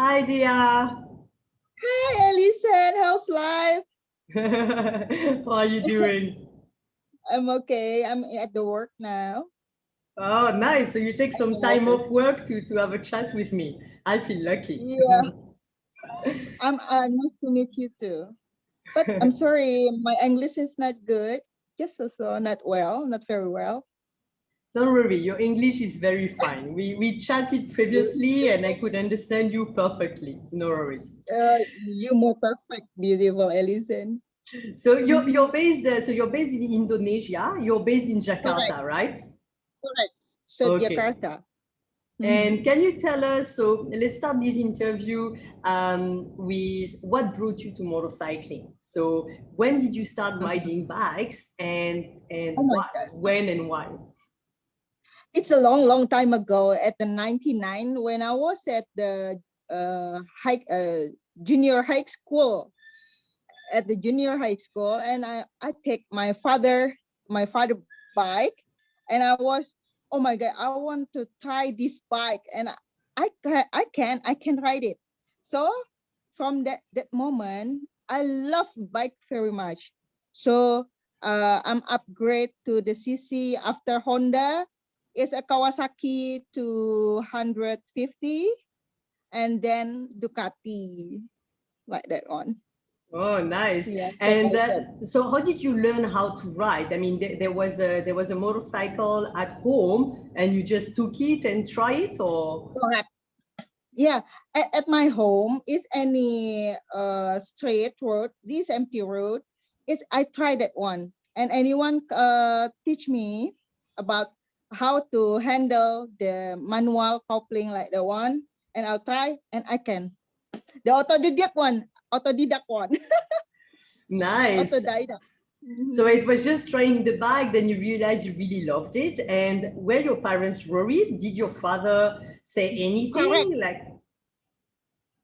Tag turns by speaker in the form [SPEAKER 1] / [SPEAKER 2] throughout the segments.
[SPEAKER 1] Hi, Dhea.
[SPEAKER 2] Hi, Alison. How's life?
[SPEAKER 1] How are you doing?
[SPEAKER 2] I'm okay. I'm at the work now.
[SPEAKER 1] Oh, nice. So you take
[SPEAKER 2] At
[SPEAKER 1] some
[SPEAKER 2] the
[SPEAKER 1] time
[SPEAKER 2] office.
[SPEAKER 1] off work to have a chat with me. I feel lucky.
[SPEAKER 2] Yeah, I'm nice to meet you too. But I'm sorry, my English is not good. Just also not well, not very well.
[SPEAKER 1] Don't worry, your English is very fine. We chatted previously and I could understand you perfectly. No worries.
[SPEAKER 2] You more perfect, beautiful, Alison.
[SPEAKER 1] So you're
[SPEAKER 2] Mhm.
[SPEAKER 1] you're based so you're based in Indonesia. You're based in
[SPEAKER 2] Correct,
[SPEAKER 1] Jakarta, right?
[SPEAKER 2] correct. So
[SPEAKER 1] Okay.
[SPEAKER 2] Jakarta.
[SPEAKER 1] And
[SPEAKER 2] Mhm.
[SPEAKER 1] can you tell us, so let's start this interview with what brought you to motorcycling? So when did you start
[SPEAKER 2] Uh-huh.
[SPEAKER 1] riding bikes
[SPEAKER 2] Oh
[SPEAKER 1] and
[SPEAKER 2] my
[SPEAKER 1] what,
[SPEAKER 2] God.
[SPEAKER 1] when and why?
[SPEAKER 2] It's a long, long time ago at the 99 when I was at the junior high school at the junior high school, and I take my father bike, and I was, oh my God, I want to try this bike, and I can ride it. So from that moment I love bike very much. So I'm upgrade to the CC after Honda is a Kawasaki 250, and then Ducati, like that one.
[SPEAKER 1] Oh, nice.
[SPEAKER 2] Yeah, step
[SPEAKER 1] And
[SPEAKER 2] by step.
[SPEAKER 1] so how did you learn how to ride? I mean, there was a motorcycle at home and you just took it and try it or?
[SPEAKER 2] Correct. Yeah, at my home, is any straight road, this empty road, is I tried that one. And anyone teach me about how to handle the manual coupling like the one, and I'll try and I can. The autodidact one,
[SPEAKER 1] Nice.
[SPEAKER 2] autodidact.
[SPEAKER 1] So
[SPEAKER 2] Mhm.
[SPEAKER 1] it was just trying the bike, then you realized you really loved it. And were your parents worried? Did your father say
[SPEAKER 2] Correct.
[SPEAKER 1] anything? Like,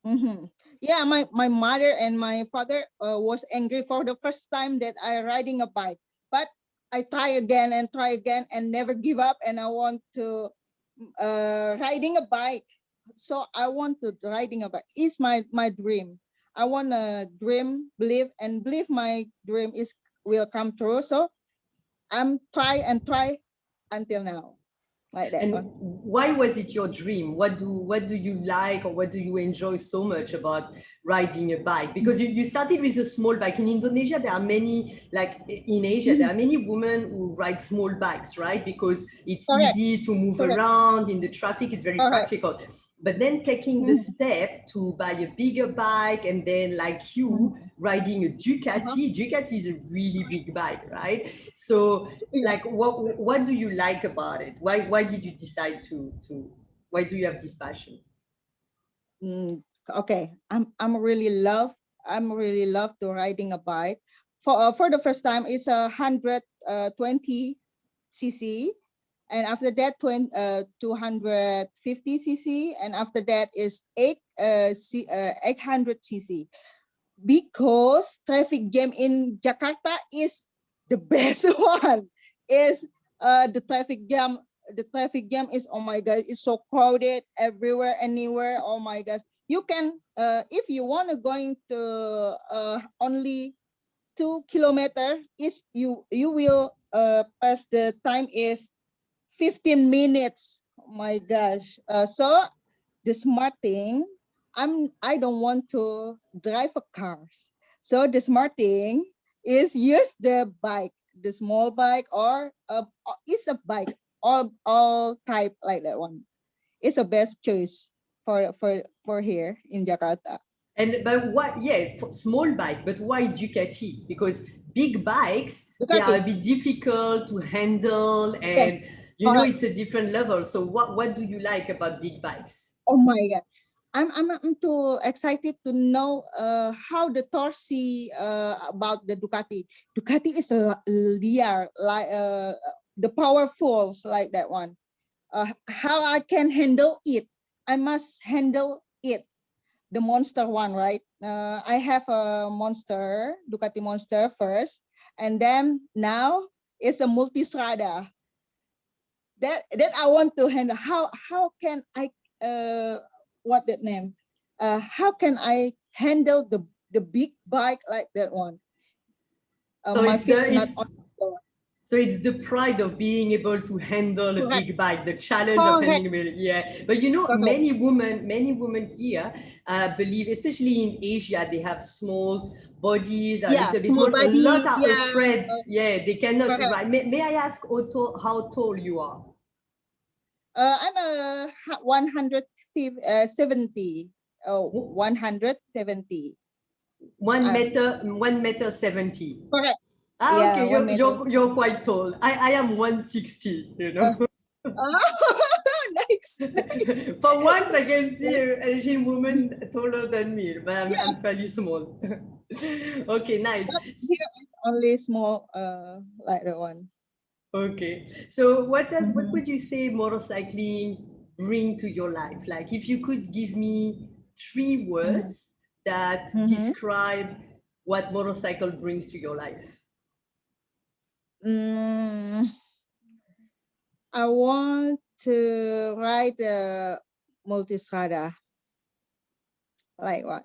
[SPEAKER 2] Mm-hmm. Yeah, my mother and my father was angry for the first time that I riding a bike, but I try again and never give up. And I want to riding a bike. So I want to riding a bike is my dream. I want to dream, believe my dream is will come true. So I'm try until now, like that
[SPEAKER 1] and
[SPEAKER 2] one.
[SPEAKER 1] why was it your dream? What do you like or what do you enjoy so much about riding a bike? Because you started with a small bike. In Indonesia, there are many, like in Asia, there are
[SPEAKER 2] Mhm.
[SPEAKER 1] many women who ride small bikes, right? Because it's
[SPEAKER 2] Correct,
[SPEAKER 1] easy to move
[SPEAKER 2] correct,
[SPEAKER 1] around in the traffic, it's very
[SPEAKER 2] correct.
[SPEAKER 1] practical. But then taking the
[SPEAKER 2] Mhm.
[SPEAKER 1] step to buy a bigger bike and then like you
[SPEAKER 2] Mhm.
[SPEAKER 1] riding a
[SPEAKER 2] Uh-huh.
[SPEAKER 1] Ducati is a really big bike, right? So like what do you like about it? Why did you decide to why do you have this passion?
[SPEAKER 2] Okay, I'm really love to riding a bike. For the first time, it's 120 cc, and after that 250 cc, and after that is 800 cc. Because traffic jam in Jakarta is the best one. Is the traffic jam. The traffic jam is, oh my god, it's so crowded everywhere, anywhere. Oh my gosh, you can if you want to going to only 2 kilometers, is you will pass the time is 15 minutes. Oh my gosh. So the smart thing, I don't want to drive a car. So the smart thing is use the bike, the small bike, or it's a bike, all type like that one. It's the best choice for here in Jakarta.
[SPEAKER 1] And but what, yeah, small bike, but why Ducati? Because big bikes, they are
[SPEAKER 2] Ducati.
[SPEAKER 1] a bit difficult to handle
[SPEAKER 2] Yes,
[SPEAKER 1] and
[SPEAKER 2] correct.
[SPEAKER 1] it's a different level. So what do you like about big bikes?
[SPEAKER 2] Oh my god. I'm too excited to know how the Torsi about the Ducati. Ducati is a liar, like the powerfuls like that one. How I can handle it? I must handle it. The monster one, right? I have a monster, Ducati monster first, and then now it's a multistrada. That I want to handle. How can I what that name? how can I handle the big bike like that one?
[SPEAKER 1] So
[SPEAKER 2] My
[SPEAKER 1] it's
[SPEAKER 2] feet
[SPEAKER 1] the
[SPEAKER 2] not
[SPEAKER 1] it's
[SPEAKER 2] on the floor.
[SPEAKER 1] so it's the pride of being able to handle a
[SPEAKER 2] Correct.
[SPEAKER 1] big bike, the challenge of
[SPEAKER 2] Correct.
[SPEAKER 1] handling it. Yeah, but you know,
[SPEAKER 2] Correct.
[SPEAKER 1] many women here believe, especially in Asia, they have small bodies, a
[SPEAKER 2] Yeah,
[SPEAKER 1] little bit
[SPEAKER 2] small
[SPEAKER 1] small. A lot
[SPEAKER 2] body.
[SPEAKER 1] are
[SPEAKER 2] Yeah.
[SPEAKER 1] afraid. Yeah, they cannot
[SPEAKER 2] Correct.
[SPEAKER 1] ride. May I ask Otto how tall you are?
[SPEAKER 2] I'm a 170. 170.
[SPEAKER 1] 1 meter 70.
[SPEAKER 2] Correct.
[SPEAKER 1] Ah,
[SPEAKER 2] Yeah,
[SPEAKER 1] okay,
[SPEAKER 2] 1 meter.
[SPEAKER 1] you're quite tall. I am 160, you know.
[SPEAKER 2] Oh, nice, nice.
[SPEAKER 1] For once, I can see
[SPEAKER 2] Yeah,
[SPEAKER 1] an Asian woman taller than me, but
[SPEAKER 2] yeah.
[SPEAKER 1] I'm fairly small. Okay, nice.
[SPEAKER 2] But here is only small, like that one.
[SPEAKER 1] Okay, so what
[SPEAKER 2] Mhm.
[SPEAKER 1] would you say motorcycling bring to your life? Like, if you could give me three
[SPEAKER 2] Mhm.
[SPEAKER 1] words that
[SPEAKER 2] Mhm.
[SPEAKER 1] describe what motorcycle brings to your life.
[SPEAKER 2] Mm, I want to ride a Multistrada. Like what?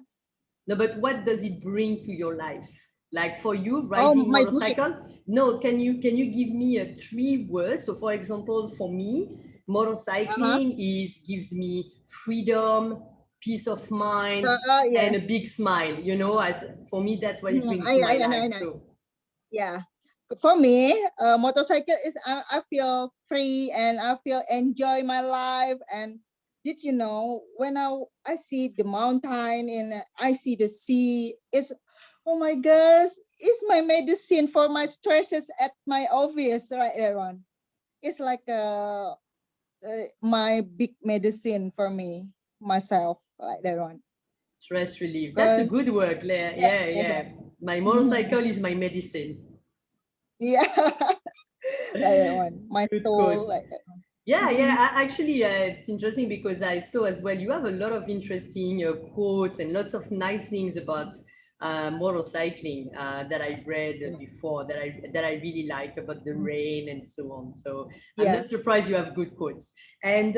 [SPEAKER 1] No, but what does it bring to your life? Like for you,
[SPEAKER 2] Oh,
[SPEAKER 1] riding
[SPEAKER 2] my dream.
[SPEAKER 1] motorcycle? No, can you give me a three words? So for example, for me,
[SPEAKER 2] Uh-huh.
[SPEAKER 1] motorcycling gives me freedom, peace of mind,
[SPEAKER 2] Yeah.
[SPEAKER 1] and a big smile. You know, as for me, that's what it
[SPEAKER 2] Mhm.
[SPEAKER 1] brings to my
[SPEAKER 2] I
[SPEAKER 1] life.
[SPEAKER 2] know.
[SPEAKER 1] So
[SPEAKER 2] Yeah. For me, motorcycle is I feel free and I feel enjoy my life. And did you know when I see the mountain and I see the sea, it's oh my gosh, it's my medicine for my stresses at my office, right, everyone. It's like my big medicine for me myself, like that one.
[SPEAKER 1] stress relief. That's a
[SPEAKER 2] Cause
[SPEAKER 1] good word. Yeah,
[SPEAKER 2] yeah,
[SPEAKER 1] yeah, yeah. My
[SPEAKER 2] mhm.
[SPEAKER 1] motorcycle is my medicine.
[SPEAKER 2] Yeah, like that one. My
[SPEAKER 1] Good
[SPEAKER 2] soul,
[SPEAKER 1] quote.
[SPEAKER 2] like that
[SPEAKER 1] Yeah,
[SPEAKER 2] one.
[SPEAKER 1] yeah.
[SPEAKER 2] Mhm.
[SPEAKER 1] Actually, it's interesting because I saw as well. You have a lot of interesting quotes and lots of nice things about motorcycling that I've read before that I really like about the rain and so on. So I'm
[SPEAKER 2] Yeah.
[SPEAKER 1] not surprised you have good quotes. And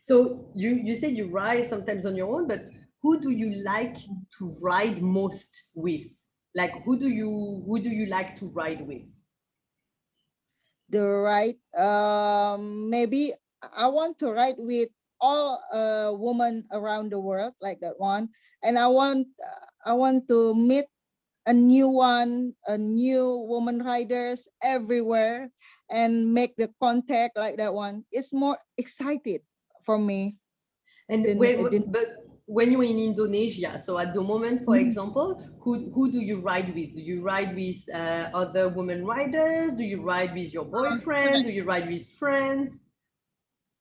[SPEAKER 1] so you said you ride sometimes on your own, but who do you like to ride most with? Like who do you like to ride with?
[SPEAKER 2] The right maybe I want to write with all women around the world like that one, and I want to meet a new woman riders everywhere and make the contact like that one. It's more excited for me
[SPEAKER 1] And
[SPEAKER 2] than
[SPEAKER 1] when you're in Indonesia, so at the moment, for
[SPEAKER 2] Mhm.
[SPEAKER 1] example, who do you ride with? Do you ride with other women riders? Do you ride with your boyfriend?
[SPEAKER 2] Correct.
[SPEAKER 1] Do you ride with friends?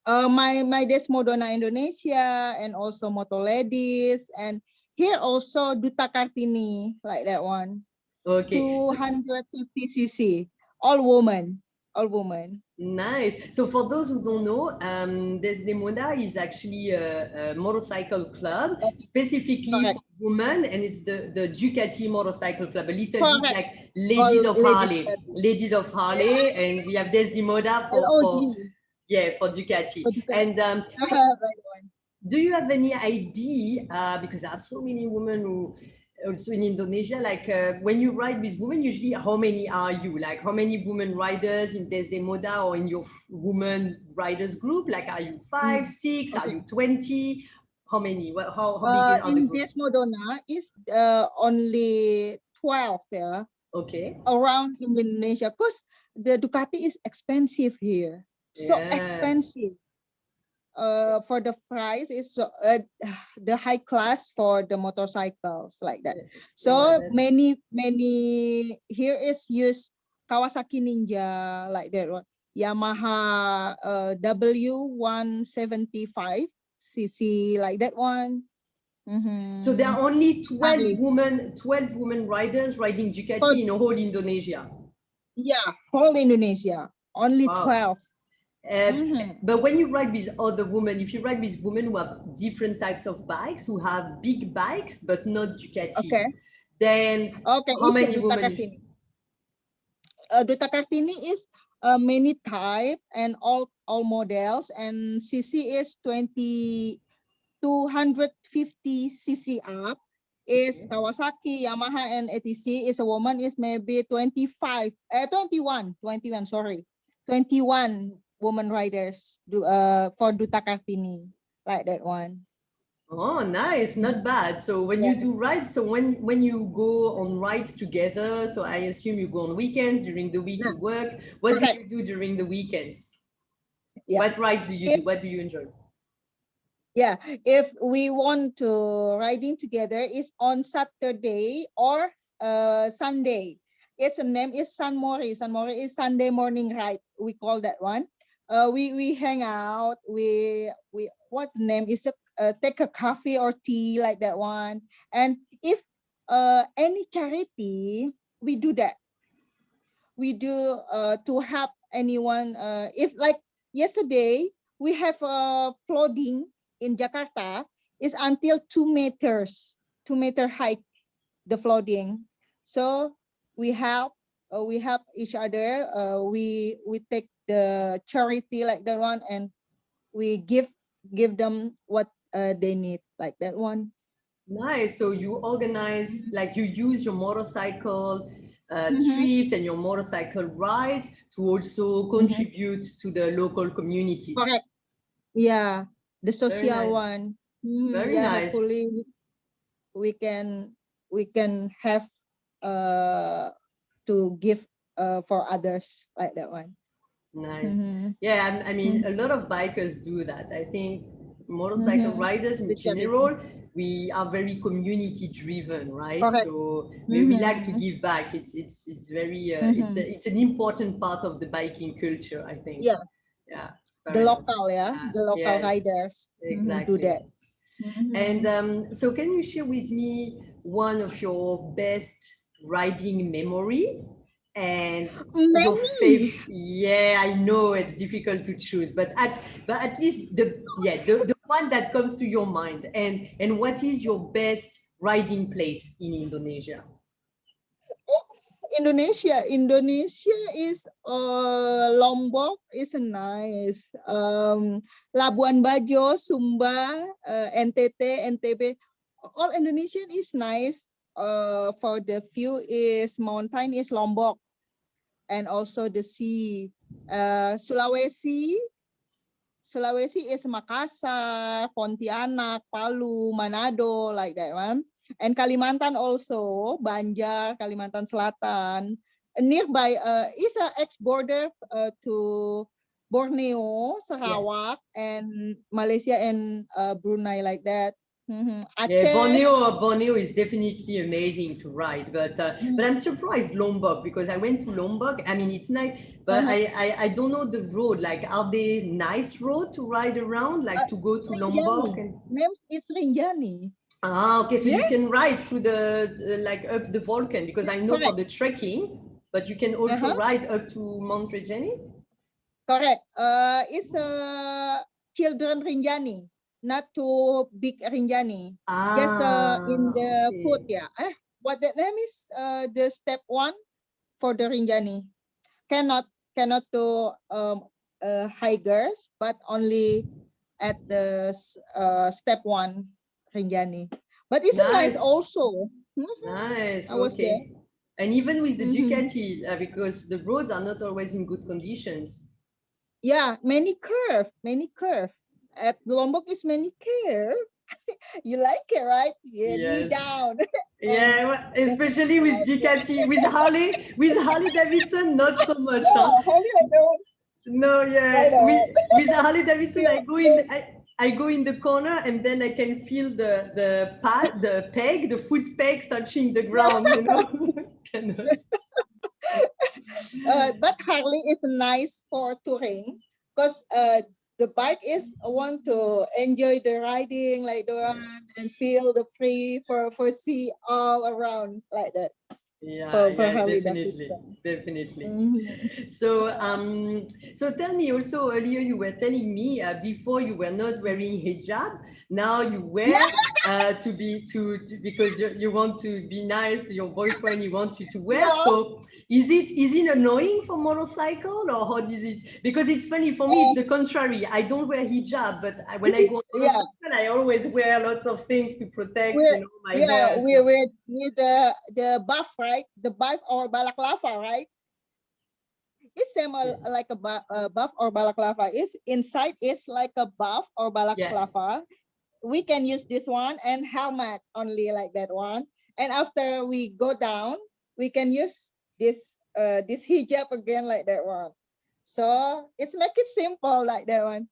[SPEAKER 2] My Desmodonna Indonesia and also Moto Ladies, and here also Duta Kartini like that one.
[SPEAKER 1] Okay, so
[SPEAKER 2] 250 cc, all women, all women.
[SPEAKER 1] nice. So for those who don't know, Desmodonna is actually a motorcycle club specifically
[SPEAKER 2] Correct,
[SPEAKER 1] for women, and it's the Ducati motorcycle club, a little bit
[SPEAKER 2] correct.
[SPEAKER 1] like Ladies
[SPEAKER 2] All
[SPEAKER 1] of
[SPEAKER 2] ladies.
[SPEAKER 1] Harley, Ladies of
[SPEAKER 2] Yeah,
[SPEAKER 1] Harley, and we have Desmodonna for
[SPEAKER 2] LOG.
[SPEAKER 1] yeah, for Ducati.
[SPEAKER 2] For Ducati.
[SPEAKER 1] And so
[SPEAKER 2] Right one.
[SPEAKER 1] do you have any idea, because there are so many women who also in Indonesia, like when you ride with women, usually how many are you? Like how many women riders in Desdemoda or in your women riders group? Like are you five, six? Are
[SPEAKER 2] Okay.
[SPEAKER 1] you 20? How many? How big are the
[SPEAKER 2] In
[SPEAKER 1] group?
[SPEAKER 2] Desmodonna is only 12, yeah,
[SPEAKER 1] Okay.
[SPEAKER 2] around in Indonesia, because the Ducati is expensive here, so
[SPEAKER 1] Yeah.
[SPEAKER 2] expensive. For the price is the high class for the motorcycles like that.
[SPEAKER 1] Yeah,
[SPEAKER 2] So
[SPEAKER 1] that's
[SPEAKER 2] many here is use Kawasaki Ninja like that one. Yamaha W175 cc like that one.
[SPEAKER 1] so there
[SPEAKER 2] Mm-hmm.
[SPEAKER 1] are only 12
[SPEAKER 2] Harley.
[SPEAKER 1] women, 12 women riders riding
[SPEAKER 2] For,
[SPEAKER 1] Ducati in whole Indonesia.
[SPEAKER 2] yeah, whole Indonesia. Only
[SPEAKER 1] Wow.
[SPEAKER 2] 12. Mm-hmm.
[SPEAKER 1] But when you ride with other women, if you ride with women who have different types of bikes, who have big bikes but not Ducati,
[SPEAKER 2] Okay.
[SPEAKER 1] then
[SPEAKER 2] Okay,
[SPEAKER 1] how
[SPEAKER 2] it's a
[SPEAKER 1] many
[SPEAKER 2] Duta
[SPEAKER 1] women?
[SPEAKER 2] Kartini. Duta Kartini is many type and all models, and CC is 20 250 cc up is Kawasaki, Yamaha, and ATC. Is a woman is maybe 21, sorry, 21 woman riders do for Duta Kartini, like that one.
[SPEAKER 1] Oh, nice, not bad. So when you do rides, so when you go on rides together, so I assume you go on weekends, during the week you work. What do you do during the weekends? What rides do you do? What do you enjoy?
[SPEAKER 2] Yeah, if we want to riding together is on Saturday or Sunday. Its name is San Mori. San Mori is Sunday morning ride. We call that one. We hang out. We what name is it? Take a coffee or tea like that one. And if any charity, we do that. We do to help anyone. If like yesterday we have flooding in Jakarta is until 2 meter height, the flooding. So we help each other. We take the charity like that one, and we give them what they need like that one.
[SPEAKER 1] Nice. So you organize, like you use your motorcycle trips and your motorcycle rides to also contribute to the local communities.
[SPEAKER 2] Correct. Yeah, the social one.
[SPEAKER 1] Very
[SPEAKER 2] yeah,
[SPEAKER 1] nice.
[SPEAKER 2] hopefully we can have to give for others like that one.
[SPEAKER 1] Nice. Yeah, I mean, a lot of bikers do that. I think motorcycle riders in general, we are very community driven, right?
[SPEAKER 2] Correct.
[SPEAKER 1] So we like to give back. It's very it's an important part of the biking culture, I think.
[SPEAKER 2] Yeah. The local, the local riders
[SPEAKER 1] exactly
[SPEAKER 2] do that.
[SPEAKER 1] And so can you share with me one of your best riding memory? And your favorite? Yeah, I know it's difficult to choose, but at least the one that comes to your mind. And what is your best riding place in Indonesia?
[SPEAKER 2] Indonesia is Lombok is nice. Labuan Bajo, Sumba, NTT, NTB, all Indonesian is nice. For the view is mountain is Lombok, and also the sea. Sulawesi is Makassar, Pontianak, Palu, Manado, like that one. And Kalimantan also, Banjar, Kalimantan Selatan. Nearby is an ex-border to Borneo, Sarawak, and Malaysia and Brunei, like that.
[SPEAKER 1] Yeah, Borneo is definitely amazing to ride, but I'm surprised Lombok, because I went to Lombok. I mean, it's nice, but I don't know the road. Like, are they nice road to ride around, like to go to Lombok?
[SPEAKER 2] Name is Rinjani.
[SPEAKER 1] Ah, okay, so you can ride through the like up the volcano, because I know for the trekking, but you can also ride up to Mount Rinjani. Correct.
[SPEAKER 2] It's children Rinjani, not too big Rinjani. Just in the foot, what the name is the step 1 for the Rinjani. Cannot to hikers, but only at the step 1 Rinjani. But it's nice also.
[SPEAKER 1] Nice.
[SPEAKER 2] I was there.
[SPEAKER 1] And even with the Ducati, because the roads are not always in good conditions.
[SPEAKER 2] Yeah, many curve. At Lombok is many curve. You like it, right? Knee down.
[SPEAKER 1] Yeah, well, especially with Ducati, with Harley Davidson, not so much.
[SPEAKER 2] Harley, I don't.
[SPEAKER 1] No, yeah. With Harley Davidson, I go in the corner, and then I can feel the foot peg touching the ground, you know.
[SPEAKER 2] But Harley is nice for touring, because the bike is want to enjoy the riding like that and feel the free for see all around like that.
[SPEAKER 1] Definitely. So so tell me also, earlier you were telling me before you were not wearing hijab, now you wear because you want to be nice to your boyfriend, he wants you to wear.
[SPEAKER 2] Yeah.
[SPEAKER 1] So is it annoying for motorcycle, or how is it? Because it's funny for me, it's the contrary. I don't wear hijab, but when I go on motorcycle, I always wear lots of things to protect, my hair.
[SPEAKER 2] We're the buff, right? The buff or balaclava, right? It's same like a buff or balaclava. Is inside is like a buff or balaclava. We can use this one and helmet only like that one. And after we go down, we can use this this hijab again like that one. So it's make it simple like that one.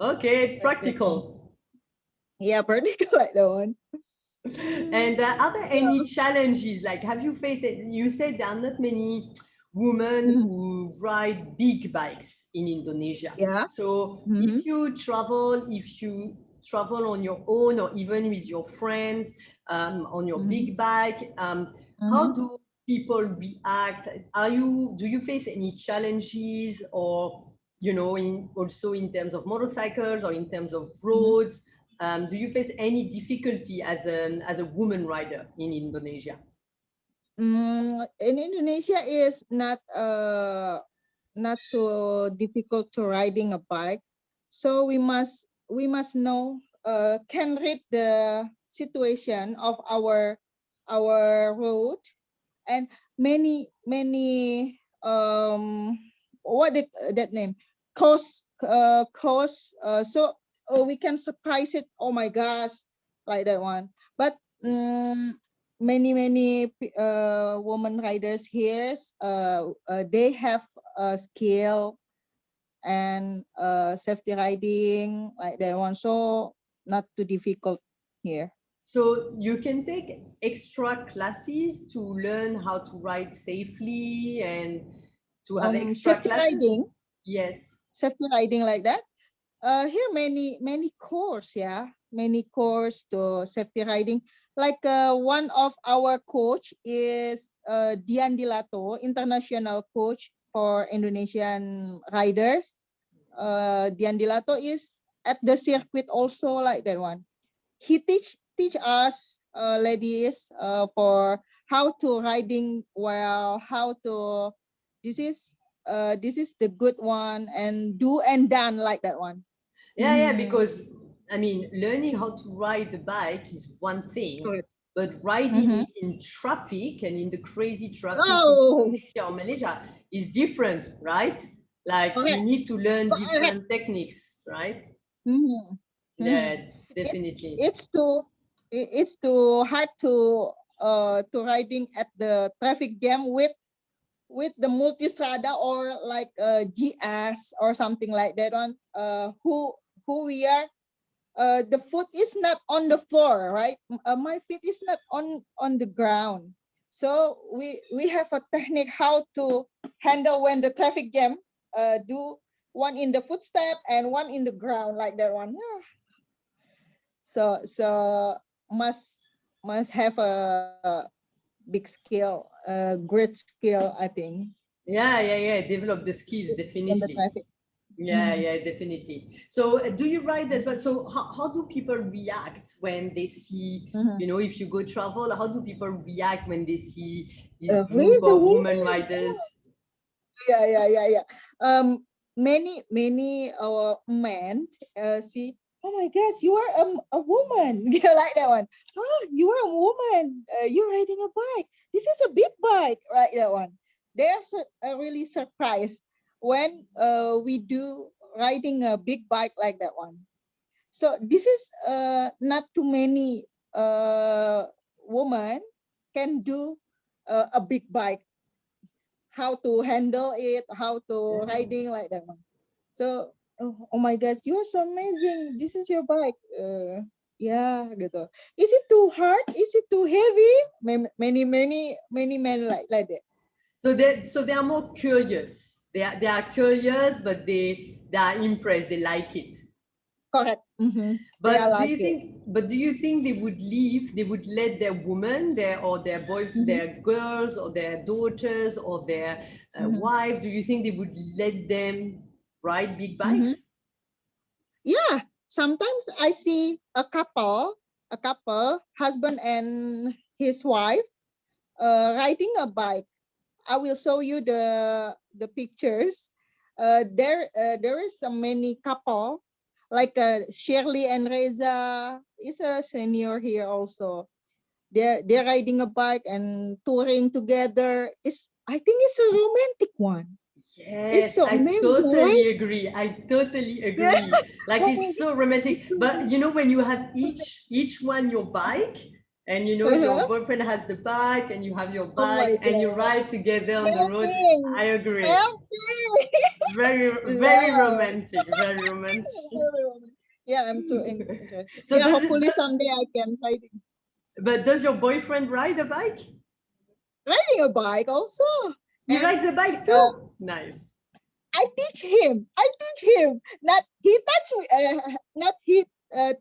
[SPEAKER 1] Okay, it's practical.
[SPEAKER 2] Yeah, practical like that one.
[SPEAKER 1] And are there any challenges? Like, have you faced it? You said there are not many women who ride big bikes in Indonesia.
[SPEAKER 2] Yeah.
[SPEAKER 1] So if you travel on your own or even with your friends on your big bike, how do people react? Do you face any challenges, or also in terms of motorcycles or in terms of roads? Do you face any difficulty as a woman rider in Indonesia?
[SPEAKER 2] In Indonesia is not so difficult to riding a bike, so we must know can read the situation of our road, and many what did that name cost so we can surprise it. Oh my gosh, like that one. But many women riders here they have skill and safety riding like that one, so not too difficult here.
[SPEAKER 1] So you can take extra classes to learn how to ride safely and to have extra
[SPEAKER 2] Safety
[SPEAKER 1] classes?
[SPEAKER 2] riding.
[SPEAKER 1] Yes.
[SPEAKER 2] Safety riding like that. Here many course, many course to safety riding. Like one of our coach is Dina, international coach for Indonesian riders. Dina is at the circuit also like that one. He teach us ladies for how to riding well, how to this is the good one, and do and done like that one.
[SPEAKER 1] Yeah, because I mean, learning how to ride the bike is one thing, but riding it in traffic and in the crazy traffic in Indonesia or Malaysia is different, right? Like you need to learn different techniques, right? Yeah, definitely.
[SPEAKER 2] It's too hard to riding at the traffic jam with the Multistrada or like GS or something like that one. Who we are. The foot is not on the floor, right? My feet is not on the ground. So we have a technique how to handle when the traffic jam. Do one in the footstep and one in the ground like that one. So must have a big skill, great skill, I think.
[SPEAKER 1] Yeah. Develop the skills, definitely.
[SPEAKER 2] In the traffic.
[SPEAKER 1] Yeah, definitely. So do you ride as well? So how do people react when they see, if you go travel, how do people react when they see this group of women riders?
[SPEAKER 2] Yeah. Many men see, oh my gosh, you are a woman. Like that one. Oh, you are a woman. You're riding a bike. This is a big bike, right? That one. They are really surprised when we do riding a big bike like that one. So this is not too many women can do a big bike, how to handle it, how to riding like that one. So oh my gosh, you are so amazing. This is your bike. Yeah, gitu. Is it too hard? Is it too heavy? Many men like that.
[SPEAKER 1] So they are more curious. They are curious, but they are impressed. They like it.
[SPEAKER 2] Correct.
[SPEAKER 1] But do you think they would leave? They would let their women, their boys, their girls, or their daughters, or their wives? Do you think they would let them ride big bikes?
[SPEAKER 2] Yeah, sometimes I see a couple, husband and his wife, riding a bike. I will show you the pictures. There is so many couple, like Shirley and Reza is a senior here also. They're riding a bike and touring together. I think it's a romantic one. It's
[SPEAKER 1] Yes,
[SPEAKER 2] so
[SPEAKER 1] I
[SPEAKER 2] amazing, right?
[SPEAKER 1] totally agree. I totally agree. Like it's so romantic. But you know, when you have each one your bike, and you know your
[SPEAKER 2] Uh-huh.
[SPEAKER 1] boyfriend has the bike, and you have your
[SPEAKER 2] Oh my
[SPEAKER 1] bike, and you
[SPEAKER 2] god.
[SPEAKER 1] ride together on the road.
[SPEAKER 2] Helping.
[SPEAKER 1] I agree.
[SPEAKER 2] Helping.
[SPEAKER 1] Very, very
[SPEAKER 2] Love.
[SPEAKER 1] romantic. Very romantic.
[SPEAKER 2] Yeah, I'm too interested.
[SPEAKER 1] So
[SPEAKER 2] Yeah,
[SPEAKER 1] does it?
[SPEAKER 2] hopefully someday I can ride
[SPEAKER 1] But does your boyfriend ride a bike?
[SPEAKER 2] riding a bike also.
[SPEAKER 1] He
[SPEAKER 2] And
[SPEAKER 1] rides a bike
[SPEAKER 2] uh,
[SPEAKER 1] too. Nice.
[SPEAKER 2] I teach him. I teach him. Not he touch me. Not he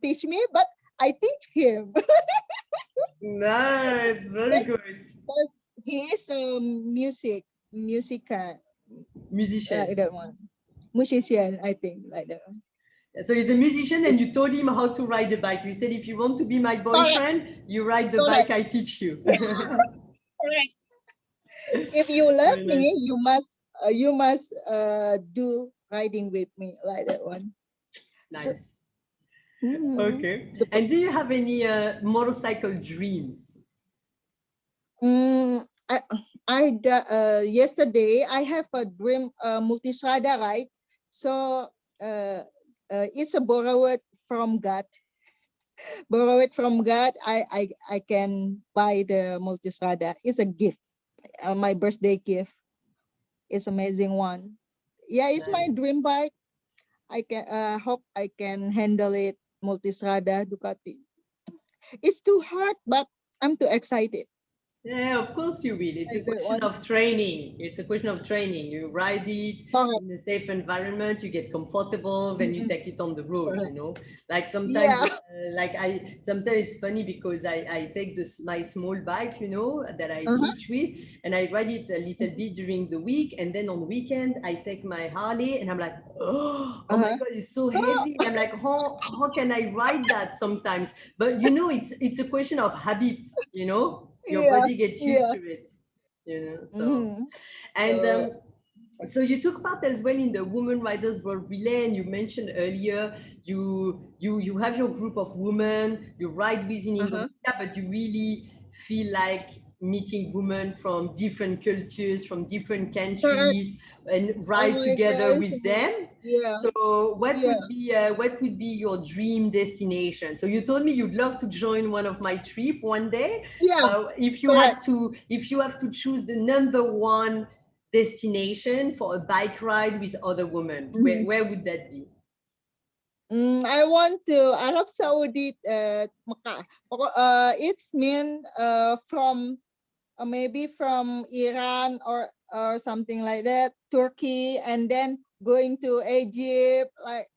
[SPEAKER 2] teach me, but I teach him.
[SPEAKER 1] Nice. Very good.
[SPEAKER 2] But he is a music
[SPEAKER 1] Musician.
[SPEAKER 2] like that one. Musician, I think, like that one.
[SPEAKER 1] So he's a musician, and you told him how to ride a bike. You said, if you want to be my
[SPEAKER 2] Correct.
[SPEAKER 1] boyfriend, you ride the
[SPEAKER 2] Correct.
[SPEAKER 1] bike I teach you.
[SPEAKER 2] Correct. If you love
[SPEAKER 1] Very nice.
[SPEAKER 2] me, you must do riding with me like that one. So,
[SPEAKER 1] Nice.
[SPEAKER 2] mhm.
[SPEAKER 1] Okay. And do you have any motorcycle dreams?
[SPEAKER 2] Mm, yesterday I have a dream multistrada, right? So it's a borrowed from God. Borrowed from God. I can buy the multistrada. It's a gift. My birthday gift. It's amazing one. Yeah, it's my
[SPEAKER 1] Nice.
[SPEAKER 2] dream bike. I can hope I can handle it. Multistrada Ducati. It's too hard, but I'm too excited.
[SPEAKER 1] Yeah, of course you will. It's a
[SPEAKER 2] Like that
[SPEAKER 1] question
[SPEAKER 2] one.
[SPEAKER 1] of training. It's a question of training. You ride it
[SPEAKER 2] Correct.
[SPEAKER 1] in a safe environment, you get comfortable, then you
[SPEAKER 2] Mhm.
[SPEAKER 1] take it on the road, you
[SPEAKER 2] Correct.
[SPEAKER 1] know. Like sometimes,
[SPEAKER 2] Yeah.
[SPEAKER 1] sometimes it's funny because I take my small bike, you know, that I
[SPEAKER 2] Uh-huh.
[SPEAKER 1] teach with, and I ride it a little bit during the week. And then on weekend, I take my Harley and I'm like, oh my
[SPEAKER 2] Uh-huh.
[SPEAKER 1] God, it's so heavy. I'm like, how can I ride that sometimes? But you know, it's a question of habit, you know, your
[SPEAKER 2] Yeah.
[SPEAKER 1] body gets used
[SPEAKER 2] Yeah.
[SPEAKER 1] to it, you know. So
[SPEAKER 2] Mm-hmm.
[SPEAKER 1] and
[SPEAKER 2] So
[SPEAKER 1] so you took part as well in the Women Riders World Relay, and you mentioned earlier you have your group of women you ride with in
[SPEAKER 2] uh-huh.
[SPEAKER 1] Indonesia, but you really feel like meeting women from different cultures, from different
[SPEAKER 2] Correct.
[SPEAKER 1] countries, and
[SPEAKER 2] Oh
[SPEAKER 1] ride
[SPEAKER 2] my
[SPEAKER 1] together
[SPEAKER 2] gosh.
[SPEAKER 1] with them.
[SPEAKER 2] Yeah.
[SPEAKER 1] So
[SPEAKER 2] Yeah.
[SPEAKER 1] what would be your dream destination? So you told me you'd love to join one of my trip one day.
[SPEAKER 2] Yeah.
[SPEAKER 1] If
[SPEAKER 2] Correct.
[SPEAKER 1] you have to choose the number one destination for a bike ride with other women,
[SPEAKER 2] Mm-hmm.
[SPEAKER 1] where would that be?
[SPEAKER 2] I want to Arab Saudi, Mecca. It's mean from maybe from Iran or something like that, Turkey, and then going to Egypt, like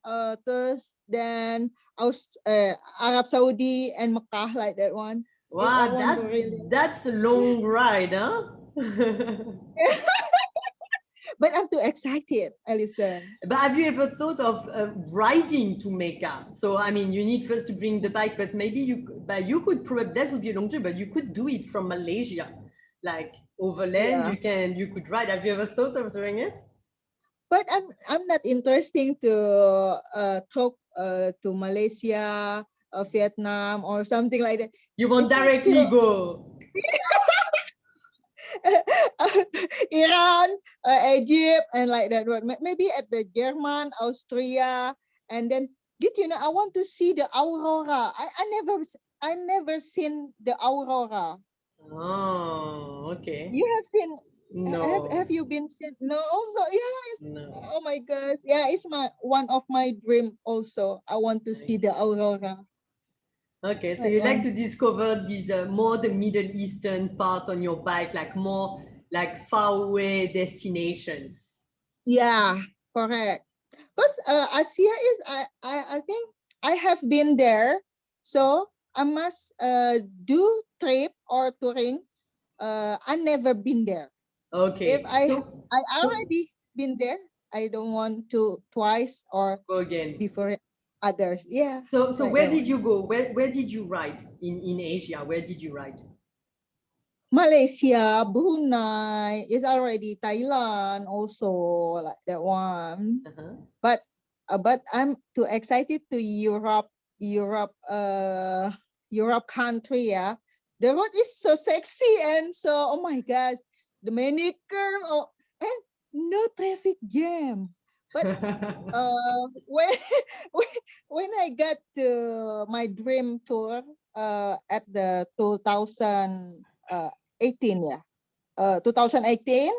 [SPEAKER 2] then Arab Saudi and Mecca, like that one. I
[SPEAKER 1] Wow,
[SPEAKER 2] want to really,
[SPEAKER 1] that's a long ride, huh?
[SPEAKER 2] but I'm too excited. Listen.
[SPEAKER 1] But have you ever thought of riding to Mecca? So I mean, you need first to bring the bike, but maybe but you could probably, that would be a long trip, but you could do it from Malaysia, like overland.
[SPEAKER 2] Yeah,
[SPEAKER 1] You could ride. Have you ever thought of doing it?
[SPEAKER 2] but I'm not interested to talk to Malaysia, Vietnam, or something like that.
[SPEAKER 1] You won't
[SPEAKER 2] It's not feel
[SPEAKER 1] directly go.
[SPEAKER 2] Iran, Egypt, and like that one. Maybe at the German, Austria, and then did you know? I want to see the aurora. I never seen the aurora.
[SPEAKER 1] Oh, okay.
[SPEAKER 2] You have seen? Have
[SPEAKER 1] No,
[SPEAKER 2] you been seen? No. Also, yeah.
[SPEAKER 1] no.
[SPEAKER 2] Oh my gosh. Yeah, it's one of my dream. Also, I want to see the aurora.
[SPEAKER 1] Okay, so
[SPEAKER 2] That
[SPEAKER 1] you like
[SPEAKER 2] one.
[SPEAKER 1] to discover these more the Middle Eastern part on your bike, like more like far away destinations.
[SPEAKER 2] Yeah, correct. Because Asia is I think I have been there, so I must do trip or touring. I never been there. If
[SPEAKER 1] Okay, so
[SPEAKER 2] I
[SPEAKER 1] so
[SPEAKER 2] already been there, I don't want to twice or
[SPEAKER 1] go again.
[SPEAKER 2] before. others. Yeah.
[SPEAKER 1] So
[SPEAKER 2] Like
[SPEAKER 1] where
[SPEAKER 2] that
[SPEAKER 1] did
[SPEAKER 2] one.
[SPEAKER 1] you go? Where did you ride in Asia? Where did you ride?
[SPEAKER 2] Malaysia, Brunei is already Thailand also like that one.
[SPEAKER 1] Uh-huh.
[SPEAKER 2] But I'm too excited to Europe, Europe country. Yeah, the road is so sexy and so oh my gosh, the many curve and no traffic jam. But when when I got to my dream tour at the 2018, yeah, 2018,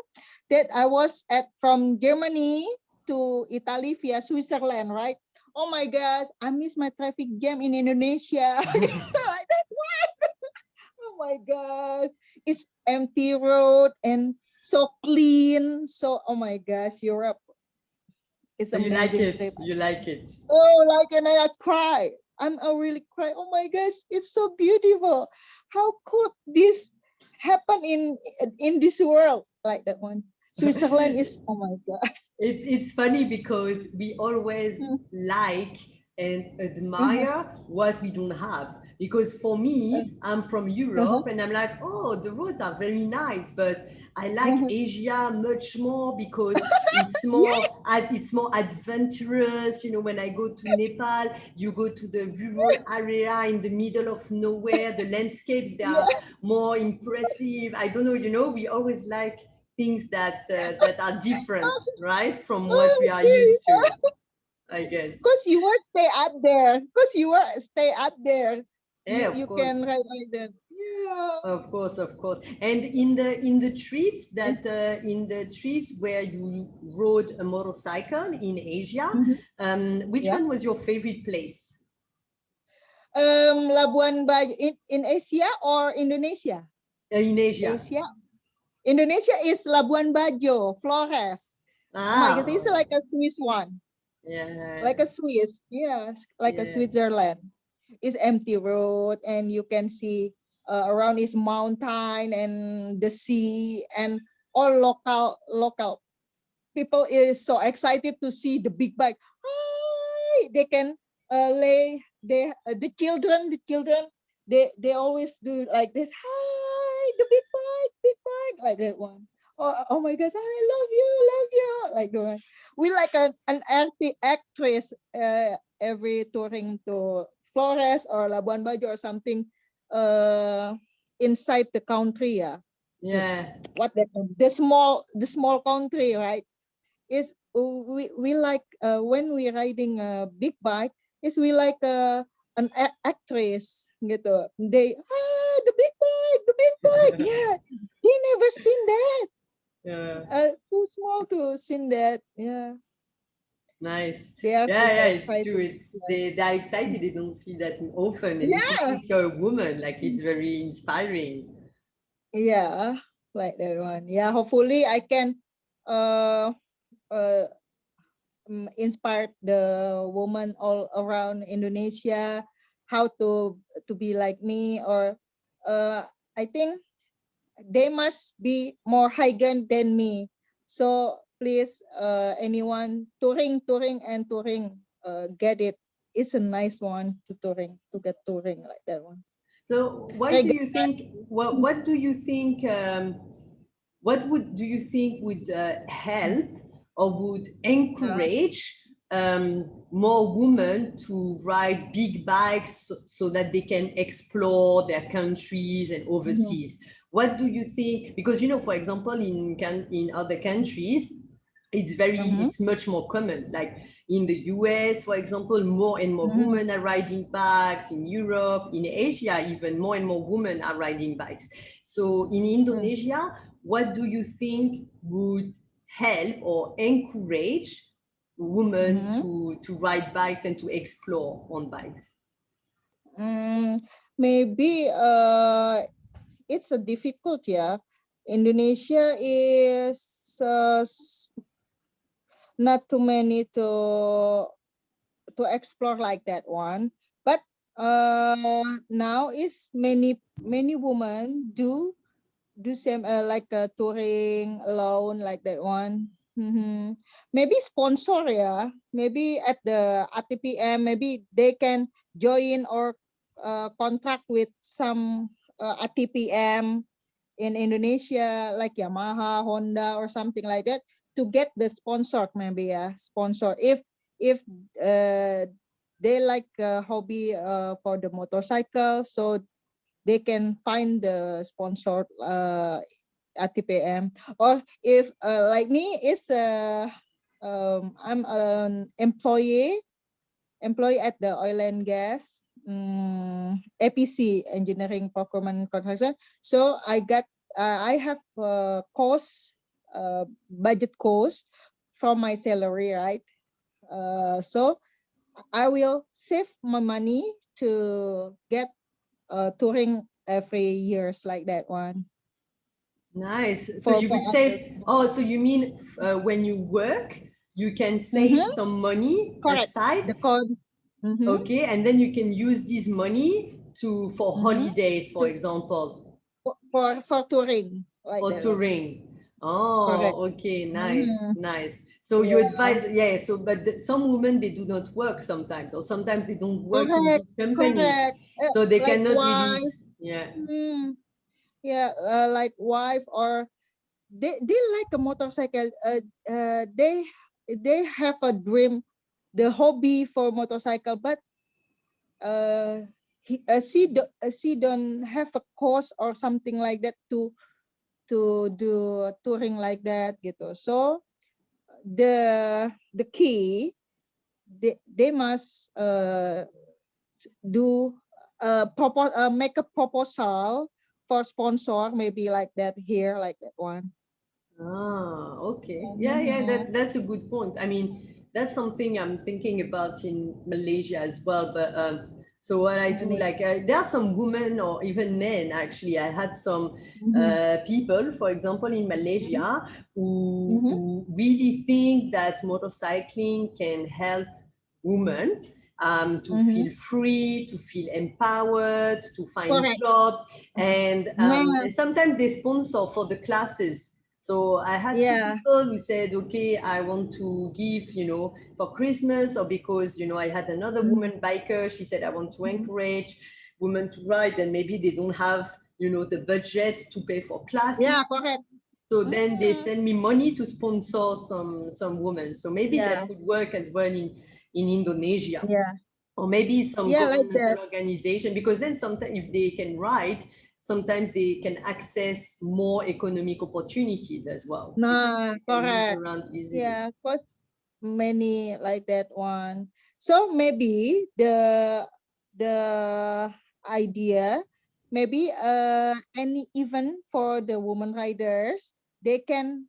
[SPEAKER 2] that I was at from Germany to Italy via Switzerland, right? Oh my gosh, I miss my traffic jam in Indonesia. Like that one. Oh my gosh, it's empty road and so clean. So oh my gosh, Europe is
[SPEAKER 1] So you like
[SPEAKER 2] amazing
[SPEAKER 1] it?
[SPEAKER 2] trip.
[SPEAKER 1] You like it?
[SPEAKER 2] Oh, like and I cry. I really cry. Oh my gosh, it's so beautiful. How could this happen in this world like that one? Switzerland is oh my gosh.
[SPEAKER 1] It's funny because we always
[SPEAKER 2] Mm,
[SPEAKER 1] like and
[SPEAKER 2] mhm,
[SPEAKER 1] admire what we don't have. Because for me, I'm from
[SPEAKER 2] uh-huh,
[SPEAKER 1] Europe and I'm like, oh, the roads are very nice, but I like
[SPEAKER 2] mhm.
[SPEAKER 1] Asia much more because
[SPEAKER 2] Yeah,
[SPEAKER 1] it's more adventurous. You know, when I go to Nepal, you go to the rural area in the middle of nowhere. The landscapes they are
[SPEAKER 2] yeah.
[SPEAKER 1] more impressive. I don't know. You know, we always like things that are different, right, from what we are used to,
[SPEAKER 2] Okay.
[SPEAKER 1] I guess.
[SPEAKER 2] Because you were stay out there. Because you were stay out there.
[SPEAKER 1] Yeah,
[SPEAKER 2] You
[SPEAKER 1] of
[SPEAKER 2] can
[SPEAKER 1] course.
[SPEAKER 2] ride like that. Yeah.
[SPEAKER 1] Of course, of course. And in the trips where you rode a motorcycle in Asia,
[SPEAKER 2] Mhm.
[SPEAKER 1] which
[SPEAKER 2] Yeah.
[SPEAKER 1] one was your favorite place?
[SPEAKER 2] Labuan Bajo in Asia or Indonesia?
[SPEAKER 1] In Asia.
[SPEAKER 2] Asia. Indonesia is Labuan Bajo, Flores. Oh my gosh, it's
[SPEAKER 1] Ah,
[SPEAKER 2] like a Swiss one,
[SPEAKER 1] yeah,
[SPEAKER 2] like a Swiss, yes, like a
[SPEAKER 1] yeah.
[SPEAKER 2] Switzerland. It's empty road, and you can see around is mountain and the sea, and all local people is so excited to see the big bike. Hi, they can lay the children they always do like this. Hi, the big bike, like that one. Oh my gosh, I love you, like the one. We like an actress every touring to Flores or Labuan Bajo or something uh inside the country, yeah. The
[SPEAKER 1] Yeah.
[SPEAKER 2] what the small country, right? Is we like when we riding a big bike is we like an actress gitu. They the big bike, yeah. They never seen that.
[SPEAKER 1] Yeah.
[SPEAKER 2] Too small to seen that. Yeah,
[SPEAKER 1] Nice.
[SPEAKER 2] they are
[SPEAKER 1] Yeah,
[SPEAKER 2] so
[SPEAKER 1] yeah, it's true.
[SPEAKER 2] excited.
[SPEAKER 1] They're excited. They don't see that often, and
[SPEAKER 2] Yeah,
[SPEAKER 1] especially if you're a woman, like it's very inspiring.
[SPEAKER 2] yeah, like that one. Yeah, hopefully I can uh uh inspire the woman all around Indonesia how to be like me, or I think they must be more higher than me. So please, anyone touring, get it. It's a nice one to touring to get touring like that one.
[SPEAKER 1] So, why do you
[SPEAKER 2] Regardless,
[SPEAKER 1] think? What do you think? What would do you think would help or would encourage more women to ride big bikes so that they can explore their countries and
[SPEAKER 2] mhm,
[SPEAKER 1] overseas? What do you think? Because you know, for example, in other countries,
[SPEAKER 2] mhm,
[SPEAKER 1] it's much more common. Like in the US, for example, more and more
[SPEAKER 2] mhm,
[SPEAKER 1] women are riding bikes. In Europe, in Asia, even more and more women are riding bikes. So in
[SPEAKER 2] mhm,
[SPEAKER 1] Indonesia, what do you think would help or encourage women
[SPEAKER 2] mhm.
[SPEAKER 1] to ride bikes and to explore on bikes?
[SPEAKER 2] Maybe it's a difficult, yeah. Indonesia is not too many to explore like that one, but now is many women do same like touring alone like that one. Maybe sponsor, yeah. Maybe at the ATPM, maybe they can join or contract with some ATPM in Indonesia, like Yamaha, Honda, or something like that, to get the sponsor, maybe, yeah, sponsor. If they like hobby for the motorcycle, so they can find the sponsor ATPM. Or if like me, is I'm an employee at the oil and gas APC, engineering procurement construction. So I have cost budget cost from my salary, right? So I will save my money to get touring every years, like that one.
[SPEAKER 1] Nice. So you would save, oh, so you mean when you work, you can save some money aside?
[SPEAKER 2] The code.
[SPEAKER 1] Okay, and then you can use this money for holidays, for example.
[SPEAKER 2] For touring. Like
[SPEAKER 1] For
[SPEAKER 2] that.
[SPEAKER 1] touring. Oh,
[SPEAKER 2] Correct.
[SPEAKER 1] okay, nice, nice. So you advise, yeah, so but some women, they do not work sometimes, or sometimes they don't work in big companies. So they
[SPEAKER 2] like
[SPEAKER 1] cannot
[SPEAKER 2] wife,
[SPEAKER 1] really, yeah.
[SPEAKER 2] Yeah, like wife, or they like a motorcycle. They have a dream, the hobby for motorcycle, but she don't have a course or something like that to do touring like that, gitu. So the key, they must do make a proposal for sponsor, maybe like that here, like that one.
[SPEAKER 1] Ah, okay. Yeah, that's a good point. I mean, that's something I'm thinking about in Malaysia as well. But so what I do, like there are some women or even men, actually. I had some people, for example, in Malaysia, who really think that motorcycling can help women to feel free, to feel empowered, to find jobs, and sometimes they sponsor for the classes. So I had people who said, okay, I want to give, for Christmas, or because, I had another woman biker, she said, I want to encourage women to ride, and maybe they don't have, the budget to pay for classes.
[SPEAKER 2] Yeah, correct.
[SPEAKER 1] So then they send me money to sponsor some women. So maybe that would work as well in Indonesia.
[SPEAKER 2] Yeah.
[SPEAKER 1] Or maybe some governmental
[SPEAKER 2] like
[SPEAKER 1] organization, because then sometimes if they can ride, sometimes they can access more economic opportunities as well.
[SPEAKER 2] Correct. Yeah, because many like that one. So maybe the idea, maybe any event for the women riders, they can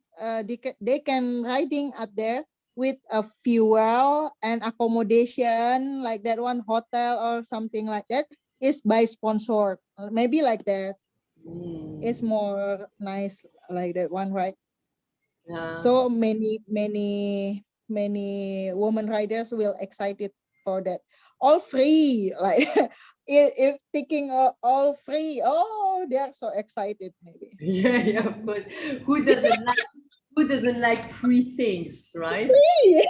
[SPEAKER 2] riding up there with a fuel and accommodation, like that one, hotel or something like that, is by sponsor. Maybe like that. It's more nice like that one, right? So many women riders will excited for that. All free, like if thinking all free, oh, they are so excited, maybe.
[SPEAKER 1] Yeah, of course. Who doesn't like free things, right?
[SPEAKER 2] Free.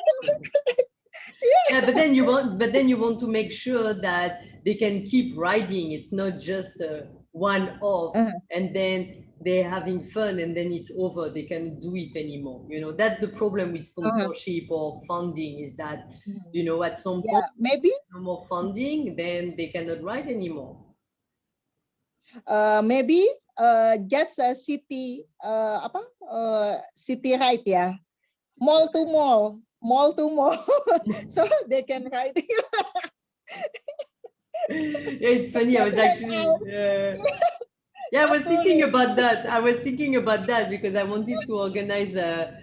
[SPEAKER 1] Yeah, but then you want to make sure that they can keep riding. It's not just a one-off, and then they're having fun, and then it's over. They can't do it anymore. That's the problem with sponsorship or funding, is that at some point,
[SPEAKER 2] maybe
[SPEAKER 1] no more funding, then they cannot ride anymore.
[SPEAKER 2] Maybe just a city city ride, yeah, mall to mall. So they can ride.
[SPEAKER 1] Yeah, it's funny. I was actually I was thinking about that. Because I wanted to organize a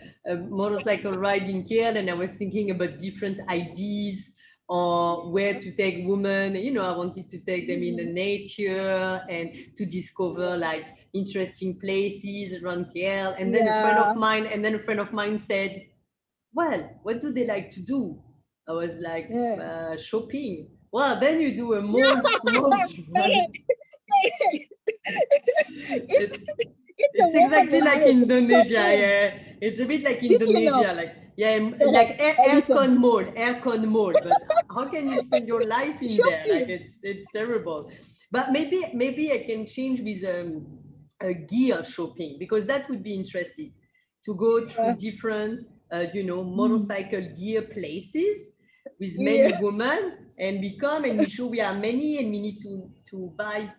[SPEAKER 1] motorcycle ride in KL, and I was thinking about different ideas on where to take women. I wanted to take them in the nature and to discover like interesting places around KL. And then a friend of mine said, well, what do they like to do? I was like, shopping. Well, then you do a more small it's exactly like Indonesia, yeah. It's a bit like
[SPEAKER 2] You know,
[SPEAKER 1] Indonesia, like like aircon mode. But how can you spend your life in there? Like it's terrible. But maybe I can change with a gear shopping, because that would be interesting to go through different motorcycle gear places with many women, and we come and we show we are many and we need to buy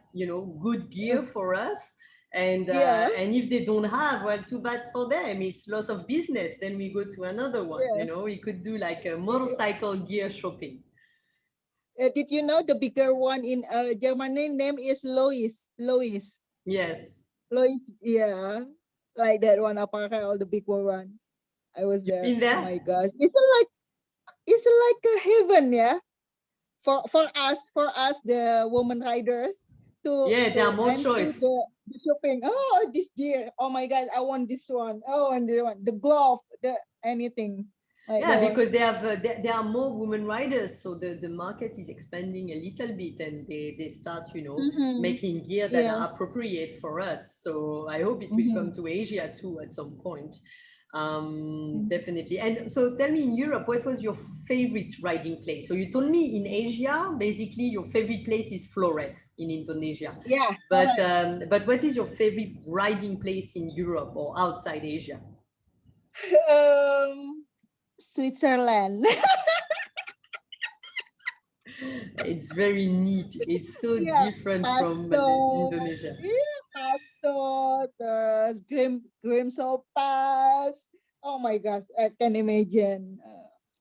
[SPEAKER 1] good gear for us. And if they don't have, well, too bad for them. It's loss of business. Then we go to another one. We could do like a motorcycle gear shopping.
[SPEAKER 2] Did you know the bigger one in Germany name is Lois? Lois.
[SPEAKER 1] Yes.
[SPEAKER 2] Lois, yeah, like that one apparel, the big one. I was there.
[SPEAKER 1] Been there?
[SPEAKER 2] Oh my gosh, it's like a heaven, yeah. For us, the woman riders.
[SPEAKER 1] There are more choice.
[SPEAKER 2] The shopping. Oh, this gear. Oh my God, I want this one. Oh, and the glove, the anything. Like
[SPEAKER 1] because there are more women riders, so the market is expanding a little bit, and they start making gear that are appropriate for us. So I hope it will come to Asia too at some point. Definitely. And so tell me, in Europe, what was your favorite riding place? So you told me in Asia, basically your favorite place is Flores in Indonesia.
[SPEAKER 2] Yeah.
[SPEAKER 1] But what is your favorite riding place in Europe or outside Asia?
[SPEAKER 2] Switzerland.
[SPEAKER 1] It's very neat. It's so different from Indonesia.
[SPEAKER 2] Grimsel Pass. Oh my gosh, I can imagine.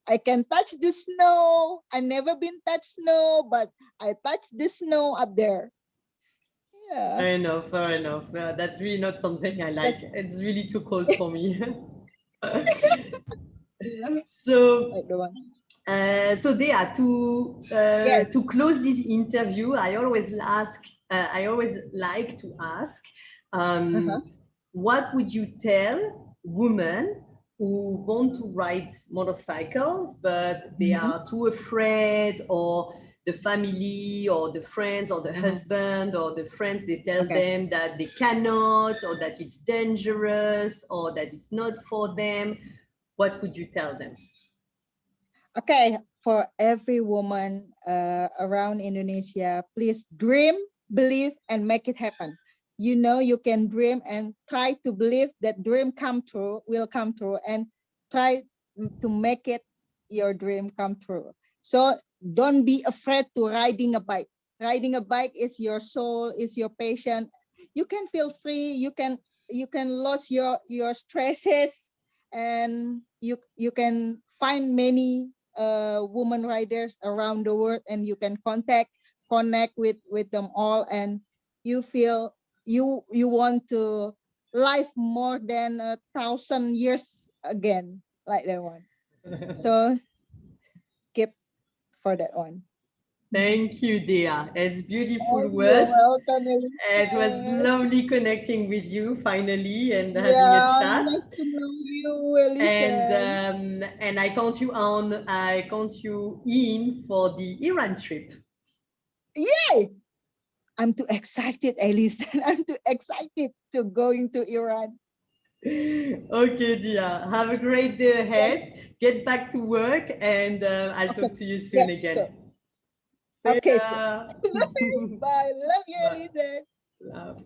[SPEAKER 2] I can touch the snow. I never been touch snow, but I touch the snow up there. Yeah.
[SPEAKER 1] Fair enough. That's really not something I like. It's really too cold for me. So Dhea, to close this interview, I always like to ask, what would you tell women who want to ride motorcycles, but they are too afraid, or the family or the friends or the husband or the friends, they tell them that they cannot, or that it's dangerous, or that it's not for them? What would you tell them?
[SPEAKER 2] Okay, for every woman around Indonesia, please dream, believe, and make it happen. You can dream and try to believe that dream will come true, and try to make it your dream come true. So don't be afraid to riding a bike. Riding a bike is your soul, is your passion. You can feel free. You can lose your stresses, and you can find many women riders around the world, and you can connect with them all, and you feel you want to live more than 1,000 years again, like that one. So keep for that one.
[SPEAKER 1] Thank you, Dhea. It's beautiful words. It was lovely connecting with you finally and having a chat.
[SPEAKER 2] Nice to know you,
[SPEAKER 1] and I count you in for the Iran trip.
[SPEAKER 2] Yay! I'm too excited, Alison. I'm too excited to going to Iran.
[SPEAKER 1] Okay, Dhea. Have a great day ahead. Get back to work, and I'll talk to you soon again.
[SPEAKER 2] Sure. Okay, so bye. Love you, Alison.
[SPEAKER 1] Love.